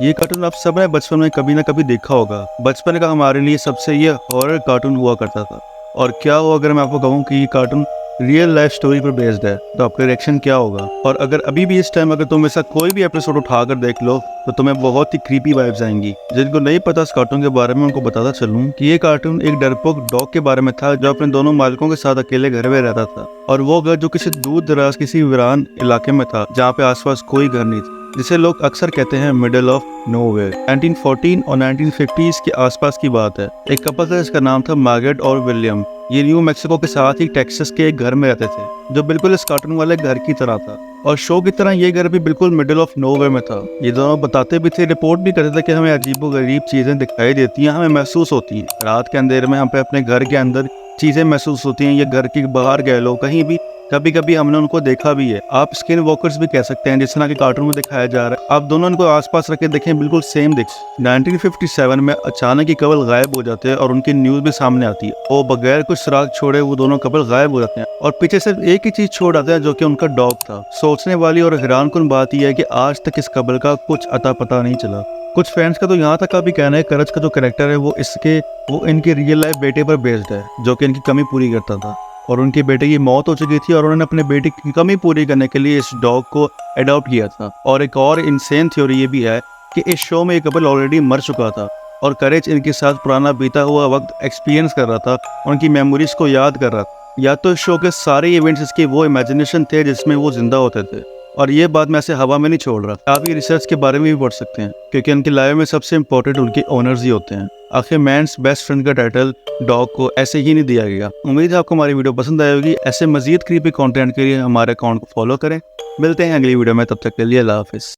ये कार्टून आप सब ने बचपन में कभी ना कभी देखा होगा। बचपन का हमारे लिए सबसे ये हॉरर कार्टून हुआ करता था। और क्या हो अगर मैं आपको कहूँ कि ये कार्टून रियल लाइफ स्टोरी पर बेस्ड है, तो आपका रिएक्शन क्या होगा? और अगर अभी भी इस टाइम अगर तुम ऐसा कोई भी एपिसोड उठाकर देख लो तो तुम्हें बहुत ही क्रीपी वाइब्स आएंगी। जिनको नहीं पता इस कार्टून के बारे में उनको बताता चलूं कि ये कार्टून एक डरपोक डॉग के बारे में था जो अपने दोनों मालिकों के साथ अकेले घर में रहता था। और वो घर जो किसी दूर दराज किसी वीरान इलाके में था जहाँ पे आसपास कोई घर नहीं था, जिसे लोग अक्सर कहते हैं मिडल ऑफ नोवेयर। 1914 और 1950s के आसपास की बात है। एक कपल था जिसका नाम था मार्गरेट और विलियम। ये न्यू मैक्सिको के साथ ही टेक्सास के एक घर में रहते थे जो बिल्कुल इस कार्टून वाले घर की तरह था। और शो की तरह ये घर भी बिल्कुल मिडिल ऑफ नोवेयर में था। ये दोनों बताते भी थे, रिपोर्ट भी करते थे कि हमें अजीबोगरीब चीजें दिखाई देती हैं, हमें महसूस होती हैं। रात के अंधेरे में हम पे अपने घर के अंदर चीजें महसूस होती हैं, ये घर के बाहर गए लोग कहीं भी, कभी कभी हमने उनको देखा भी है। आप स्किन वॉकर्स भी कह सकते हैं, जिस तरह के कार्टून में दिखाया जा रहा है। आप दोनों इनको आसपास रख के देखें, बिल्कुल सेम दिख। 1957 में अचानक ही कपल गायब हो जाते हैं और उनकी न्यूज भी सामने आती है। वो बगैर कुछ सुराग छोड़े वो दोनों कपल गायब हो जाते हैं और पीछे सिर्फ एक ही चीज छोड़ आते हैं जो कि उनका डॉग था। सोचने वाली और हैरानकुन बात यह है कि आज तक इस कपल का कुछ अता पता नहीं चला। कुछ फैंस का तो यहाँ तक का भी कहना है करज का जो कैरेक्टर है वो इनके रियल लाइफ बेटे पर बेस्ड है, जो कि इनकी कमी पूरी करता था। और उनके बेटे की मौत हो चुकी थी और उन्होंने अपने बेटे की कमी पूरी करने के लिए इस डॉग को अडॉप्ट किया था। और एक और इंसेन थ्योरी ये भी है कि इस शो में ये कपल ऑलरेडी मर चुका था और करेज इनके साथ पुराना बीता हुआ वक्त एक्सपीरियंस कर रहा था, उनकी मेमोरीज को याद कर रहा था। या तो इस शो के सारे इवेंट्स इसके वो इमेजिनेशन थे जिसमें वो जिंदा होते थे। और ये बात मैं ऐसे हवा में नहीं छोड़ रहा। आप ये रिसर्च के बारे में भी पढ़ सकते हैं, क्योंकि उनकी लाइफ में सबसे इंपॉर्टेंट उनके ओनर्स ही होते हैं। आखिर मैन्स बेस्ट फ्रेंड का टाइटल डॉग को ऐसे ही नहीं दिया गया। उम्मीद है आपको हमारी वीडियो पसंद आई होगी। ऐसे मजीद क्रीपी कंटेंट के लिए हमारे अकाउंट को फॉलो करें। मिलते हैं अगली वीडियो में, तब तक के लिए अल्लाह हाफिज़।